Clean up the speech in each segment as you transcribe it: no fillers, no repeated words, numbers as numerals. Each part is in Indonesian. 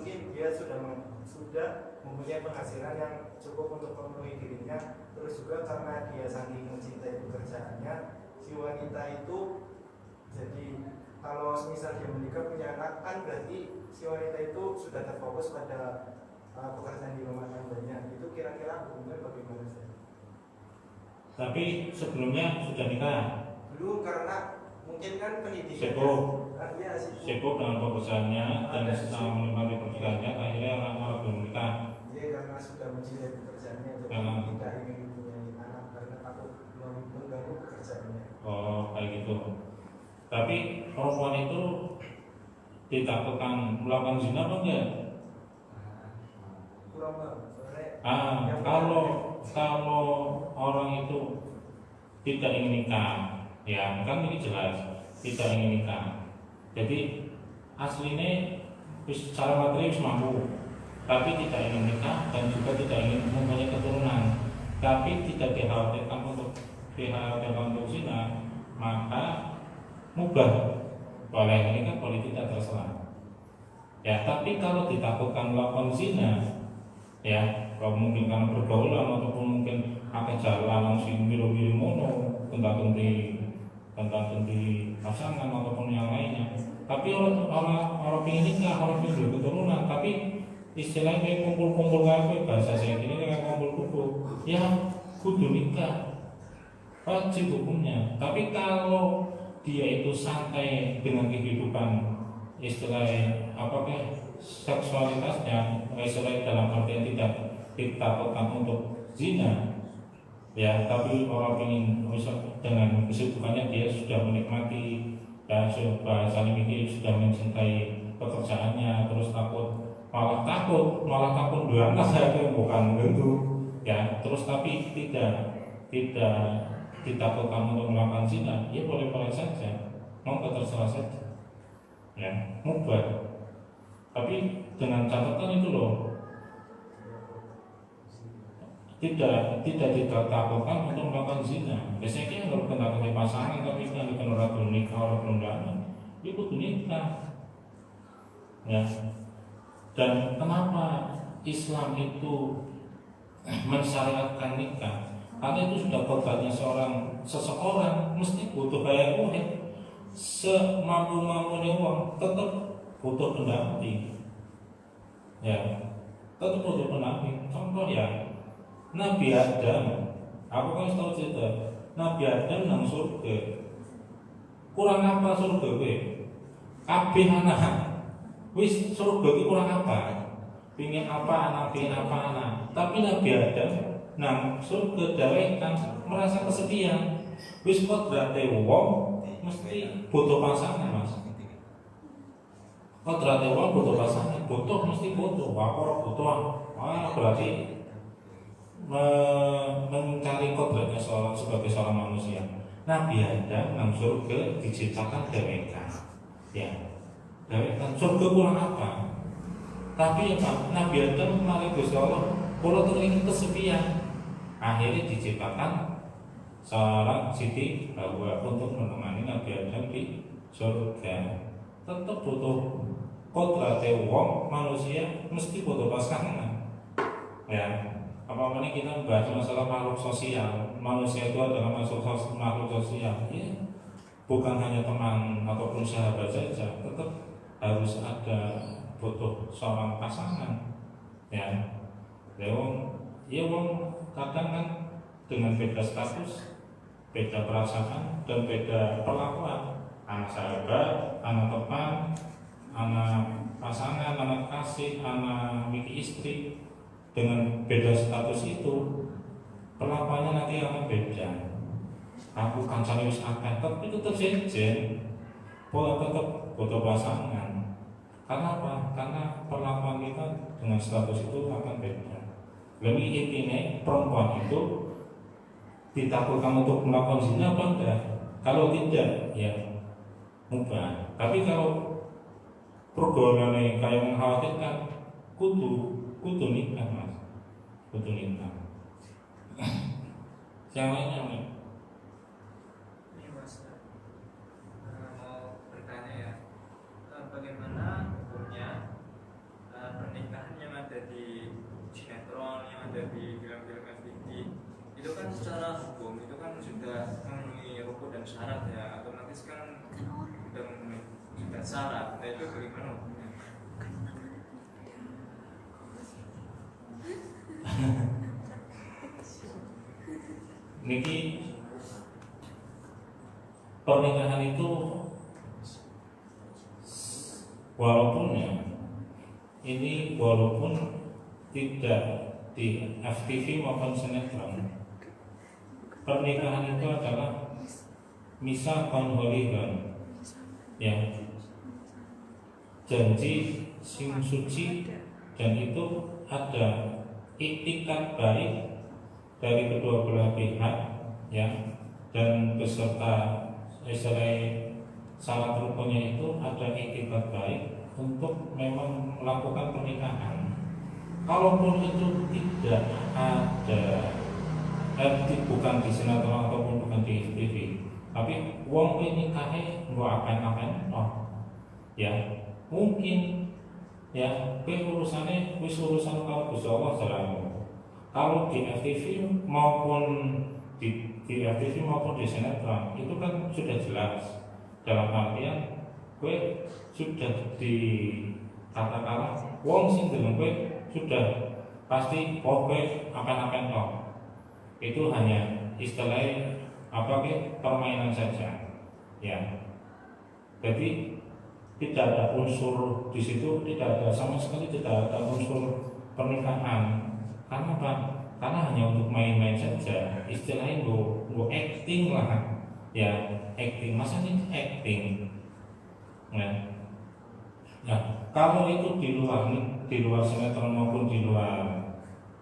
mungkin dia sudah mempunyai penghasilan yang cukup untuk memenuhi dirinya, terus juga karena dia saking mencintai pekerjaannya, si wanita itu jadi kalau misal dia menikah punya anak kan berarti si wanita itu sudah terfokus pada pekerjaan di rumah tangganya. Itu kira-kira hukumnya bagaimana sih? Tapi sebelumnya sudah nikah? Belum, karena mungkin kan pendidikan sibuk dengan pekerjaannya dan sedang menikmati pekerjaannya, akhirnya orang belum nikah. Iya, karena sudah mencintai pekerjaannya, jadi tidak ingin punya anak karena takut mengganggu pekerjaannya. Oh, kayak gitu. Tapi perempuan itu ditakutkan melakukan zina apa enggak? Kurang banget. Kalau orang itu tidak ingin nikah, ya kan ini jelas tidak ingin nikah. Jadi aslinya secara materi mampu, tapi tidak ingin nikah dan juga tidak ingin mempunyai keturunan, tapi tidak dikhawatirkan untuk zina, maka mubah boleh menikah, boleh tidak, terserah. Ya, tapi kalau ditakutkan melakukan zina, ya kalau mungkin karena pergaulan ataupun mungkin pakai jalan langsung miru-miru mono, tentang di pasangan ataupun yang lainnya. Tapi orang ingin nikah, orang ingin keturunan, tapi istilahnya kumpul-kumpul ngapain, bahasa saya gini kayak kumpul-kumpul, ya kudu nikah, wajib hukumnya. Tapi kalau dia itu santai dengan kehidupan istilahnya seksualitasnya, istilahnya dalam artian tidak ditakutkan untuk zina, ya tapi orang ingin dengan kesibukannya dia sudah menikmati dan bahasa ini sudah mencintai pekerjaannya, terus malah takut dua anak saya itu bukan begitu, ya terus tapi tidak ditakutkan untuk melakukan zina, ya boleh saja, mau terserah saja, ya mubah. Tapi dengan catatan itu loh, tidak ditakutkan untuk melakukan zina. Biasanya kita kalau kena pasangan, tapi kan orang belum nikah, orang belum damai, itu nikah. Ya. Dan kenapa Islam itu mensyariatkan nikah? Karena itu sudah kodratnya seseorang mesti butuh kayak semampu-mampunya uang, tetap butuh pendamping. Ya, tetap butuh pendamping. Contoh ya, Nabi Adam, aku kan tahu cerita Nabi Adam nang surga. Kurang apa surga kowe? Kabeh anak. Wis surga iki kurang apa? Pingin apa anak, pingin apa anak. Tapi Nabi Adam nang surga dawekan merasa kesepian. Wis kodrate wong mesti butuh pasangan, Mas. Kodrate wong butuh pasangan, mesti butuh. Wah, butuh. Wah, berarti mencari kodratnya sebagai seorang manusia. Nabi Adam nang surga diciptakan dawekan, ya dawekan surga kurang apa? Tapi apa? Nabi Adam kemarin Gusti Allah, kalau teringin kesepian, akhirnya diciptakan seorang Siti Hawa untuk menemani Nabi Adam di surga. Tetap butuh kodratnya wong manusia mesti butuh pasangan, ya. Apa-apa kita membahas masalah makhluk sosial. Manusia itu adalah makhluk sosial, ya. Bukan hanya teman ataupun sahabat saja, tetap harus ada butuh seorang pasangan, ya. Wong kadang kan dengan beda status, beda perasaan dan beda perlakuan. Anak sahabat, anak teman, anak pasangan, anak kasih, anak miki istri, dengan beda status itu perlakuannya nanti akan beda. Aku kancane wis akeh, tapi tetap sejen. Pola tetap butuh pasangan. Karena apa? Karena perlakuan kita dengan status itu akan beda. Lebih intinya perempuan itu ditakutkan untuk melakukan zina apa enggak? Kalau tidak, ya mubah. Tapi kalau pergaulannya kayak mengkhawatirkan, kudu nikah, Mas. Kudu nikah. Yang lainnya nih. Ini Mas, mau bertanya ya, bagaimana hukumnya ada di film-film FTV itu kan secara hukum itu kan sudah memenuhi rukun dan syarat ya, otomatis kan sudah memenuhi sudah syarat. Nah itu bagaimana hukumnya? Niki pernikahan itu walaupun ya ini walaupun tidak di FTV maupun sinetron, pernikahan itu adalah misakon holiron, ya, janji sing suci, dan itu ada iktikat baik dari kedua belah pihak, ya, dan beserta istilah syarat rukunnya itu ada iktikat baik untuk memang melakukan pernikahan. Kalaupun itu tidak ada, bukan di sinetron ataupun bukan di TV, tapi wong ini nikahnya nggak apain-apain, oh, ya mungkin, ya, urusannya urusan kalau Gusti Allah selalu. Kalau di FTV maupun di FTV maupun di sinetron itu kan sudah jelas, dalam artian gue sudah di kata-kata wong sing deleng gue sudah pasti gue akan toh. Itu hanya istilahnya apa ke permainan saja, ya. Jadi tidak ada unsur di situ, tidak ada sama sekali, tidak ada unsur pernikahan. Karena apa? Karena hanya untuk main-main saja. Istilahnya gue acting lah, ya, acting. Masa ini acting? Nah, nah, kalau itu di luar sinetron maupun di luar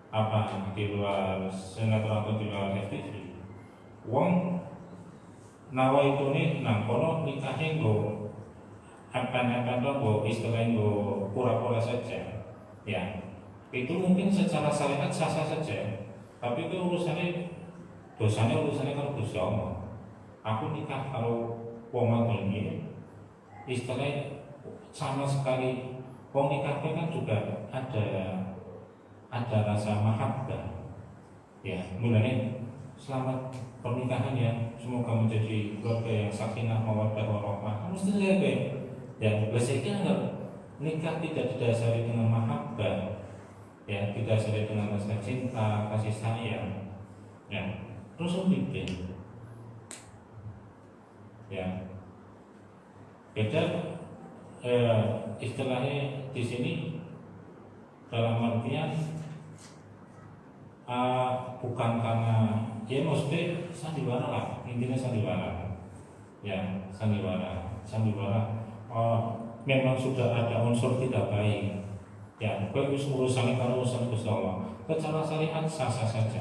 apa, di luar sinetron atau di luar FTV, wong nawa itu nih, nah kalau nikahnya gue apa gue istilahnya gue pura-pura saja, ya, itu mungkin secara syariat sah-sah saja, tapi itu dosanya kalau Gusti Allah. Aku nikah kalau wong ini istilahnya sama sekali, wong nikah kan juga ada rasa mahabbah, ya. Mulanya selamat pernikahan ya, semoga menjadi keluarga yang sakinah mawaddah warahmah. Mesti saja ya, biasanya enggak, nikah tidak didasari dengan mahabbah, ya, didasari dengan rasa cinta, kasih sayang, ya, terus bikin, ya, beda. Istilahnya di sini dalam artian bukan karena, ya, maksudnya sandiwara lah, intinya sandiwara, ya, sandiwara. Memang sudah ada unsur tidak baik, ya, urusan kalau urusan Gusti Allah, secara syariat sah-sah saja.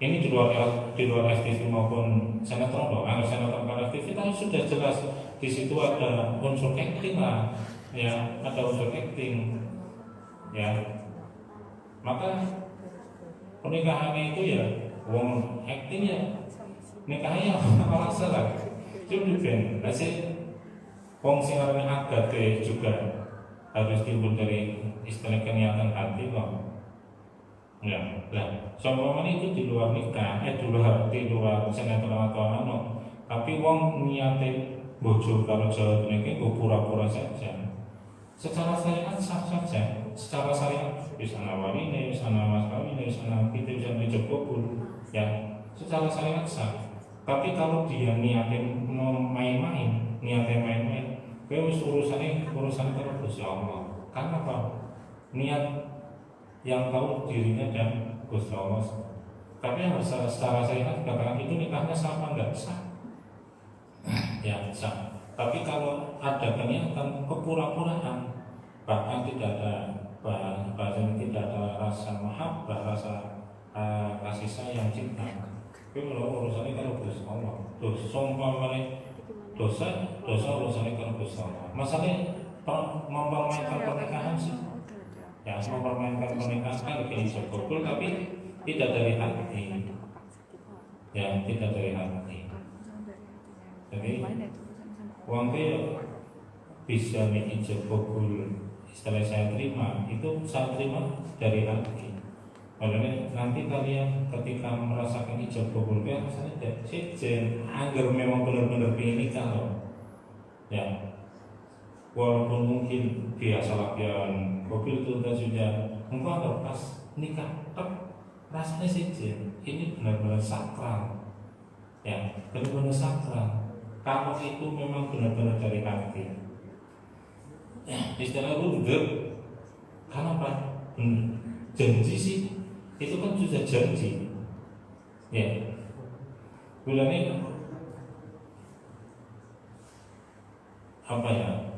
Ini di luar FTV maupun sinetron loh. Kalau sinetron kalau FTV kan sudah jelas di situ ada unsur acting lah, ya, ada unsur acting, ya. Maka pernikahannya itu ya wong acting, ya, nikahnya orang salah. Cuma ben, masih wong sing arane agak juga harus timbul dari istilah keniatan hati kok. Ya, lah, sombongan itu di luar nikah, di luar sinetron atau anu. Tapi wong niate bojo karo Jawa Tengah itu pura-pura saja. Secara syariat sah saja. Secara syariat bisa nawari ini, bisa nawas kawin ini, bisa kita bisa mencoba ya. Secara syariat sah. Tapi kalau dia niate main-main, urusan kalau Gusti Allah. Karena apa? Niat yang tahu dirinya dan Gusti Allah. Tapi yang secara syariat katakan itu nikahnya sama enggak sah, ya, sah. Tapi kalau ada niatan kepura-puraan, bahkan tidak ada rasa mahabbah, rasa kasih sayang, cinta, itu urusannya kalau Gusti Allah. Dosa urusannya kalau Gusti Allah. Masalahnya mempermainkan pernikahan sih, ya, mempermainkan pernikahan kan begini betul, tapi tidak dari hati, ya, tidak dari hati. Jadi uang itu bisa ijab kabul, istilah saya terima itu saya terima dari hati, Makanya nanti kalian ketika merasakan ijab kabul rasanya tidak sejen, agar memang benar-benar ingin nikah loh. Ya, walaupun mungkin dia salah yang kabul itu sudah, engkau anggap pas nikah, rasanya sejen. Ini benar-benar sakral. Ya, benar-benar sakral. Kalau itu memang benar-benar dari hati. Ya, istilah runggep. Karena apa? Janji sih. Itu kan sudah janji, ya. Bulan ini apa ya?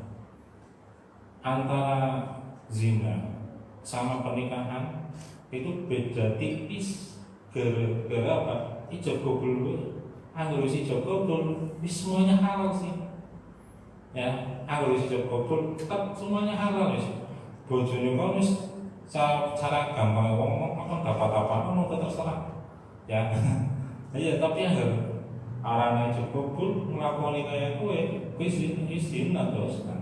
Antara zina sama pernikahan itu beda tipis. Gara-gara apa? Ijab kabul, anggur ijab kabul, semuanya halal sih. Ya, anggur ijab kabul, tetap semuanya halal sih. Bojone kok wis cara gampang ngomong kan dapat apa mau terserah ya. Iya, tapi yang arane cukup pun nglakoni kaya kowe izin terus kan.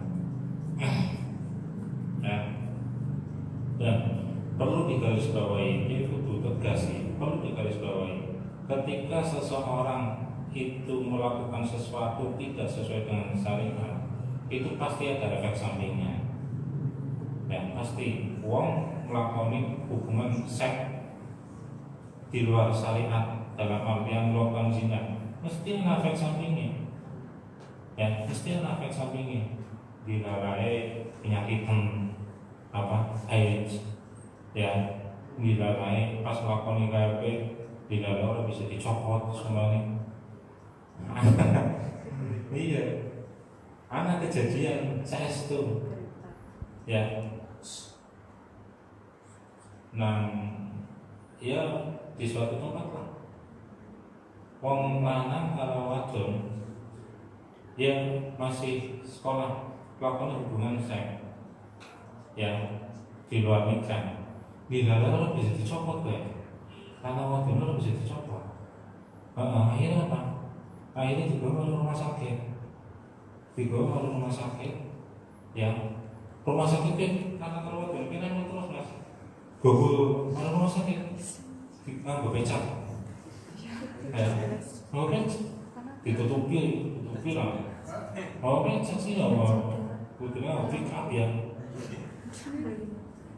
Ya. Dan perlu digarisbawahi, itu kudu tegas sih, perlu digarisbawahi. Ketika seseorang itu melakukan sesuatu tidak sesuai dengan syariat, itu pasti ada efek sampingnya. Ya, pasti wong melakoni hubungan seks di luar syariat dalam artian melakukan zina, mesti ada efek sampingnya. Ya, mesti ada efek sampingnya. Dilarai penyakit apa AIDS, ya, dilarai pas melakoni KP, dilarai orang bisa dicopot semuanya. Iya, anak kejadian saya itu, ya. Nah, ya di suatu tempat lah, wong lanang kalau wadon yang masih sekolah melakukan hubungan seks, ya, di luar nikah, bila orang bisa dicopot ya, karena wadon orang bisa dicopot. Akhirnya apa? Akhirnya dibawa ke rumah sakit, ya, rumah sakit karena kalau wadon kan terus mas. Bobo malah rumah sakit nganggo becak, ya, mau becak ditutupi lah, mau becak sih ya, mau putihnya pick up ya,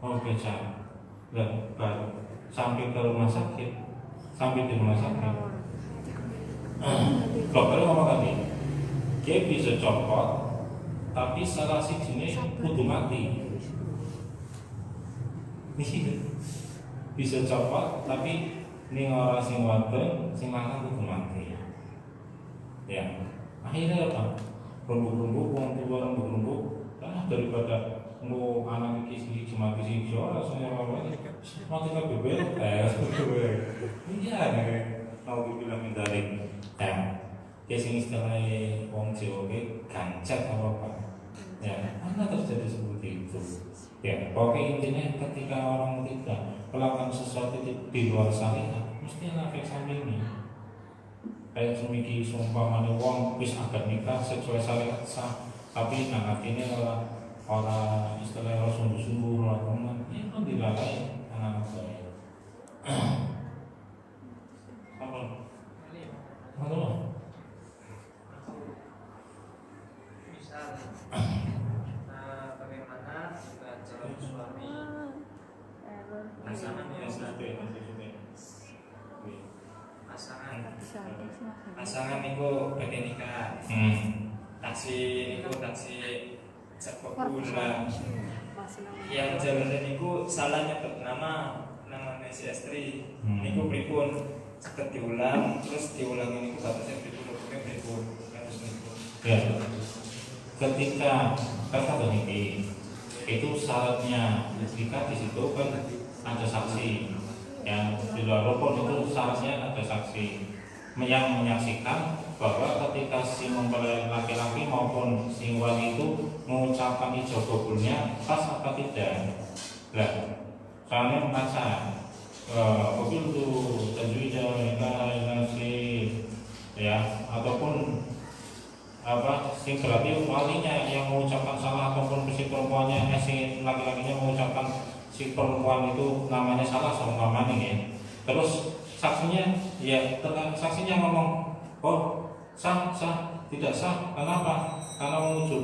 mau becak, dan sampai ke rumah sakit, dokter ngomong tadi, dia bisa copot, tapi salah si jenis kudu mati. Bisa copot tapi ning ora sing wadon sing lanang kudu mati. Ya. Akhirnya apa? Rembuk-rembuk wong tua rembuk-rembuk daripada mau anak iki siji mati siji ora semua mati kabeh iya nek mau dibilang dari ya sing istilahnya wong Jawa ki gancet apa ya mana terjadi seperti itu. Ya, pokoknya intinya ketika orang tidak melakukan sesuatu di luar syariat, mesti ada efek sampingnya. Kayak semiki sumpamane wong wis agak nikah sesuai syariat sah, tapi anak ini orang istilahnya sungguh-sungguh melakukan ini kan dilalai anak saya. Apa? Halo. Misal bagaimana jika calon suami pasangan itu pengen nikah, taksi sepak bola yang jalanan itu salah nyetet namanya si istri niku pripun seket diulang terus diulang ini batasnya pripun harus niku ya ketika kata ini itu syaratnya jika di situ kan ada saksi yang di luar rukun itu syaratnya ada saksi yang menyaksikan bahwa ketika si mempelai laki-laki maupun si wanita itu mengucapkan ijab kabulnya pas apa tidak. Nah, soalnya membaca kabul itu tajwidnya nasi ya ataupun apa sing berarti walinya yang mengucapkan salah ataupun si perempuannya si laki-lakinya mengucapkan si perempuan itu namanya salah sama namanya ya. Terus saksinya saksinya ngomong, oh sah, tidak sah. Kenapa? Karena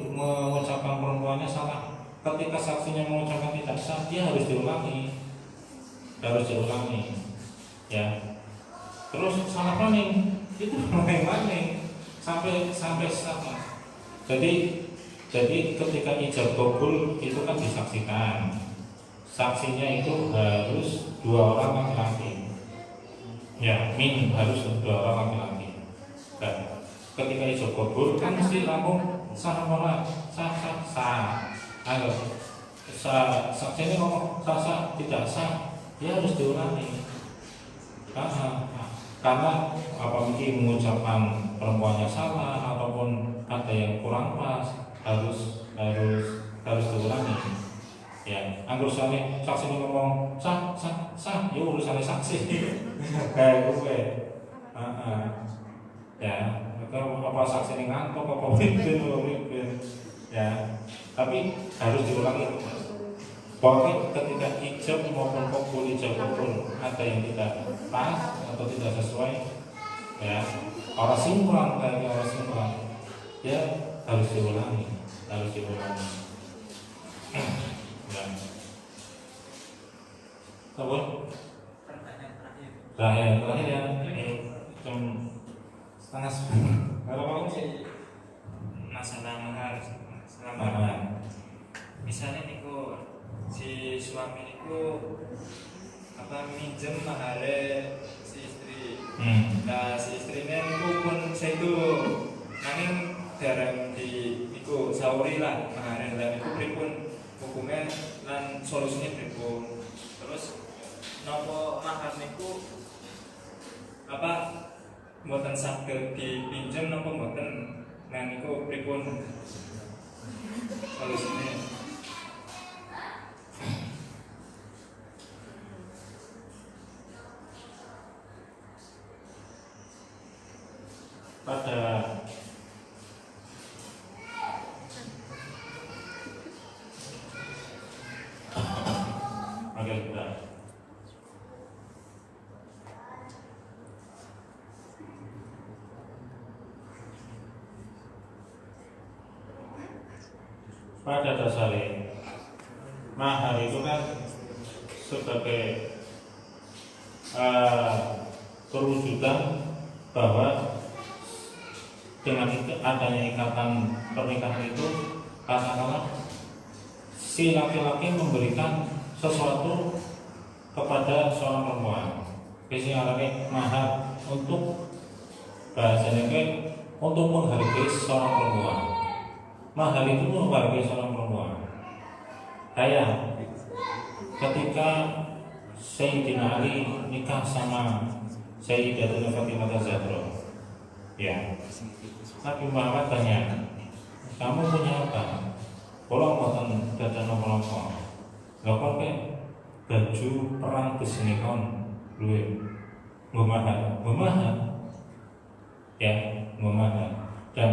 mengucapkan perempuannya salah. Ketika saksinya mengucapkan tidak sah, dia harus diulangi, ya. Terus salah maning, itu maning sampai sah. Jadi ketika ijab kabul itu kan disaksikan, saksinya itu harus 2 orang laki-laki, ya, harus 2 orang laki-laki. Dan ketika ijab kabul kan mesti langsung sah apa sah. Ayo, saksinya ngomong sah, tidak sah, dia harus diulangi. Karena apa mungkin mengucapkan perempuannya salah ataupun ada yang kurang pas, harus diulangi. Ya, anggur sane saksi ngomong sah, ya urusannya saksi. Kayak gue. Ya, kalau apa saksi ini ngantuk apa mimpin. Ya, tapi harus diulangi. Pokoknya ketika ijab maupun kabul, ijab kabul ada yang tidak pas atau tidak sesuai, ya, orang sinkron, ya harus diulangi. Ya. Apa? Terakhir ya, jam setengah 9. Kalau kamu sih masalah mahar. Misalnya niku si suami niku minjem mahare si istri. Nah si istrinya niku pun setu nanging jarang di niku sauri lah mahare dan niku pripun hukumnya lan solusinya pripun. Terus nopo mahar niku mboten saged dipinjem nopo mboten, nah niku pripun solusinya? Pada pada dasarnya mahar itu kan sebagai perwujudan bahwa dengan adanya ikatan pernikahan itu katakanlah si laki-laki memberikan sesuatu kepada seorang perempuan. Biasanya mahar untuk bahasanya untuk menghargai seorang perempuan. Mahar itu menghargai seorang perempuan. Kayak ketika Sayyidina Ali nikah sama Sayyidatuna Fatimah Zahra, ya, Nabi Muhammad tanya, kamu punya apa? Kalau buatan dada nopo-nopo, nggak pakai baju perang kesini kon, duit, ngomahar, ya, ngomahar. Dan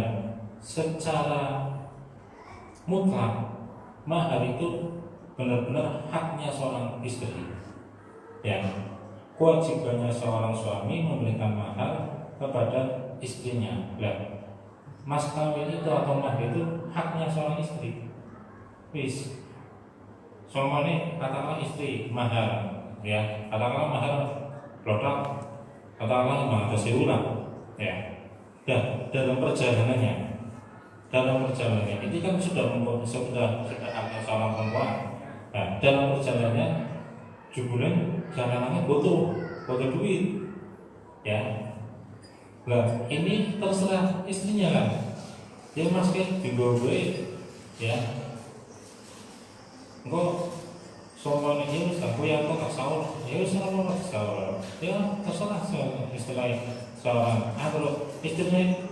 secara mutlak mahar itu benar-benar haknya seorang istri, ya, kewajibannya seorang suami memberikan mahar kepada istrinya. Lah, mas kawin itu atau mahar itu haknya seorang istri. Wis, soalnya katakanlah istri mahar, ya, katakanlah mahar produk, katakanlah mahar sebulan, ya. Dan dalam perjalanannya ini kan sudah haknya seorang perempuan. Nah, dalam perjalanannya jubulan jalanannya butuh duit, ya. Nah, ini terserah istrinya kan. Dia masih digowe, ya. Engko soalnya ini aku yang kok sahur, ya sama sahur, ya terserah istilahnya seorang. Kalau istrinya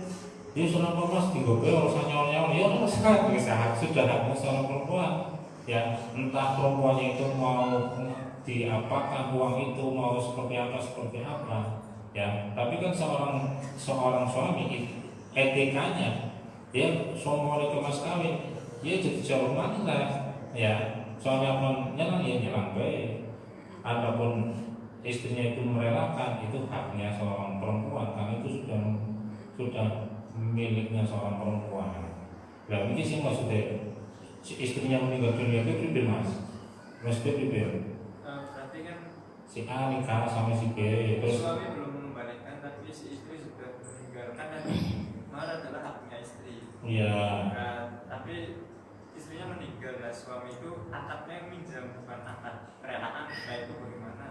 dia seorang perempuan digowe urusan nyawa, ya terserah, sudah haknya seorang perempuan, ya. Entah perempuannya itu mau diapakan uang itu, mau seperti apa, ya. Tapi kan seorang suami etikanya dia soalnya ke mas kawin, dia jadi jauh mana, ya. soalnya menyelang ya nyelang baik. Adapun istrinya itu merelakan, itu haknya seorang perempuan, karena itu sudah miliknya seorang perempuan. Nah ini sih maksudnya si istrinya meninggal dunia itu pribadi mas, maksudnya pribadi. Berarti kan Si A nikah sama si B, terus suami belum mengembalikan, tapi si istri sudah meninggalkan dan mahar adalah haknya istri. ya Nah, tapi istrinya meninggal, nah suami itu akadnya yang minjam bukan akad relaan. Nah itu bagaimana?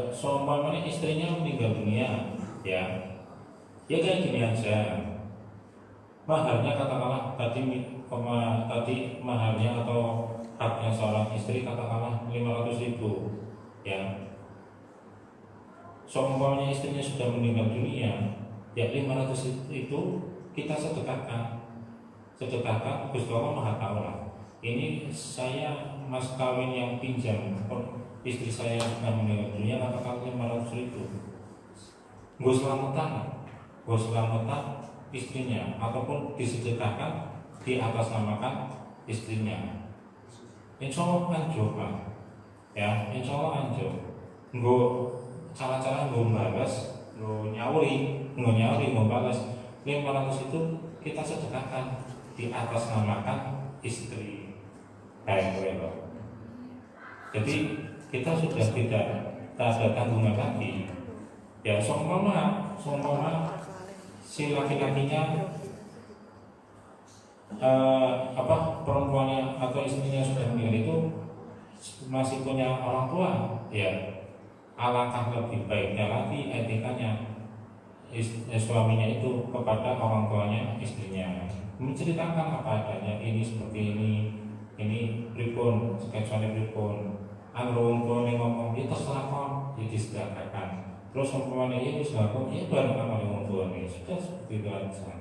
seumpamanya istrinya meninggal dunia, ya kayak gini aja. Maharnya katakanlah tadi maharnya atau haknya seorang istri katakanlah 500.000, ya. Seumpamanya istrinya sudah meninggal dunia, ya 500 itu kita sedekahkan. Gusti Allah Maha Tahu lah. Ini saya mas kawin yang pinjam istri saya yang sudah meninggal dunia katakan 500.000. Gue selamatan istrinya ataupun disedekahkan di atas namakan istrinya. Insya Allah anjur Pak. Ya, insya Allah anjur. Gue cara-cara gue balas, gue nyawuri, gue balas 500 itu kita sedekahkan di atas namakan istri. Jadi kita sudah tidak ada tanggungan lagi. Ya, seumpama si laki-lakinya perempuannya atau istrinya sudah meninggal itu masih punya orang tua, ya alangkah lebih baiknya lagi etikanya suaminya itu kepada orang tuanya istrinya menceritakan apa adanya, ini seperti ini pripun sketsanya pripun, wong tuane ngomong itu terserah kon disedekahkan. Terus umpamanya ini sedekah ya bareng sama wong tuane, sudah seperti itu aja.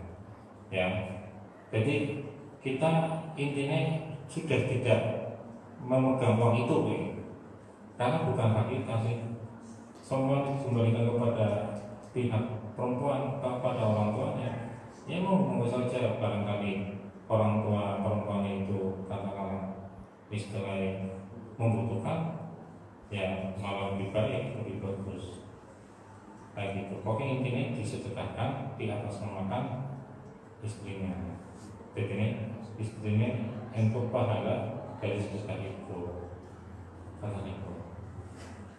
Ya. Jadi kita intinya sudah tidak memegang uang itu, karena bukan hak kita sih. Semua dikembalikan kepada pihak perempuan, kepada orang tuanya. Ya mau saja barangkali orang tua perempuannya itu katakanlah istilahnya membutuhkan, ya malah lebih baik, lebih bagus kayak gitu. Pokoknya intinya disedekahkan di atas namakan istrinya. Jadi ini istrinya untuk pahala dari sedekah itu, kata itu.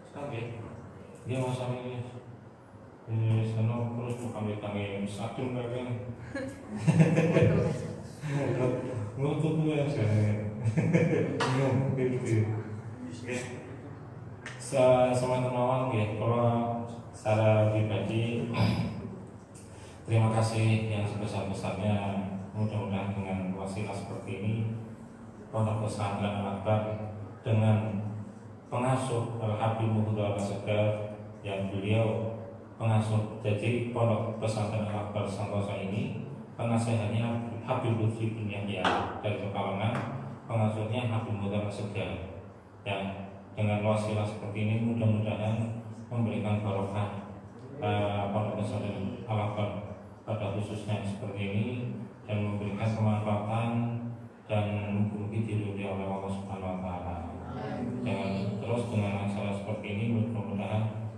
Sekali dia masa ini sana terus bukan ditangin satu mereka ngutuk gue saya sama teman ya. Kalau secara pribadi terima kasih yang sebesar-besarnya. Mudah-mudahan dengan wasilah seperti ini Pondok Pesantren Al-Akbar dengan pengasuh Al-Habib Muhammad Al-Segar yang beliau pengasuh, jadi Pondok Pesantren Al-Akbar Santosa ini pengasuhannya Habib Lutfi bin Yahya dari Pekalongan, pengasuhnya Habib Muhammad Al-Segar. Ya, dengan wasilah seperti ini mudah-mudahan memberikan barokah Pondok Pesantren Al-Akbar pada khususnya seperti ini dan memberikan kemanfaatan dan mungkin diridhoi oleh Allah Subhanahu wa taala. Dengan acara seperti ini mudah-mudahan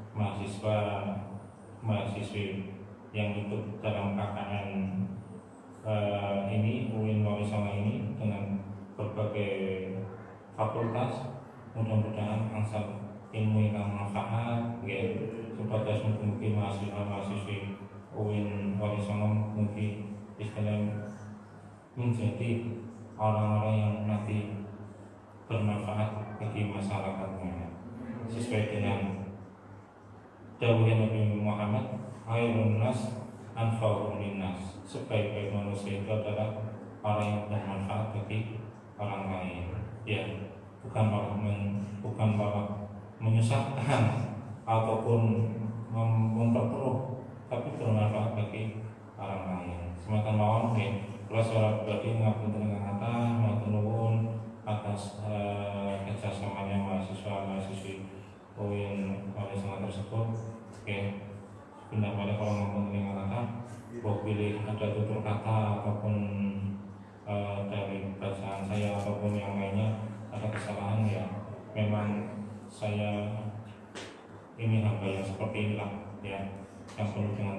mahasiswi yang ikut dalam KKN ini UIN Wali Songo ini dengan berbagai fakultas mudah-mudahan angsal ilmu yang manfaat ya, supaya mungkin mahasiswi UIN Wali Songo mungkin istilahnya menjadi orang-orang yang nanti bermanfaat bagi masyarakatnya sesuai dengan dawuhnya Nabi Muhammad, khairun nas anfa'uhum linnas. Sebaik-baik manusia itu adalah orang yang bermanfaat bagi orang lain. Ya, bukan malah menyusahkan ataupun memperkeruh, tapi bermanfaat bagi orang lain. Semacam mawon nggih, kula secara pribadi ngapunten ingkang kathah, matur nuwun atas kerjasamanya mahasiswi UIN Wali Songo tersebut. Oke, benar pada kalau ngapunten ingkang kathah, pilih ada tutur kata ataupun dari bacaan saya ataupun yang lainnya ada kesalahan, ya memang saya ini hamba yang seperti inilah ya, yang penuh dengan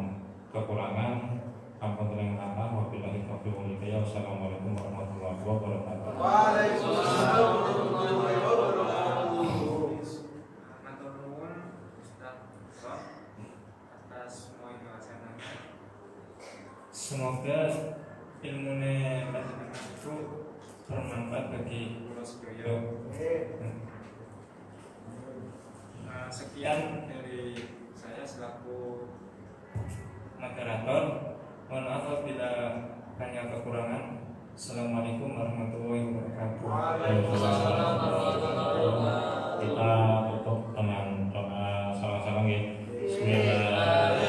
kekurangan. Ampun dengan kata, wabillahi taufiq wal hidayah. Wassalamualaikum warahmatullahi wabarakatuh. Waalaikumsalam warahmatullahi wabarakatuh. Matur nuwun Ustaz Ron atas semua informasinya. Semoga ilmunya panjenengan itu bermanfaat bagi kula sedaya. Sekian dari saya selaku moderator. Mohon maaf apabila banyak kekurangan. Assalamualaikum warahmatullahi wabarakatuh. Kita tutup dengan doa salam-salam ya. Bismillahirrahmanirrahim.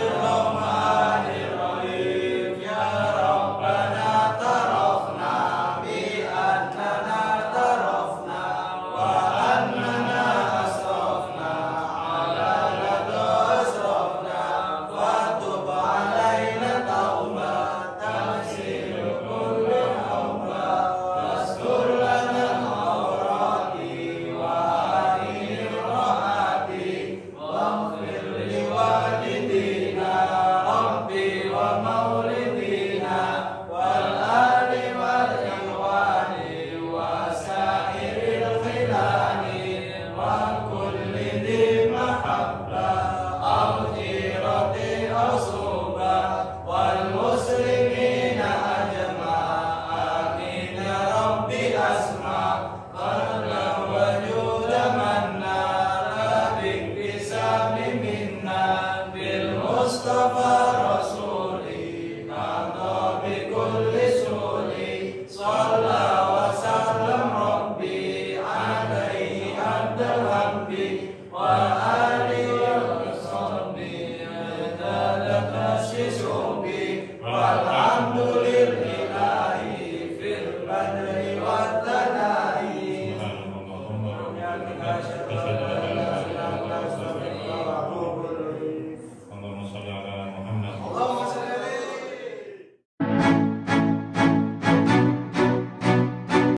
Alhamdulillah.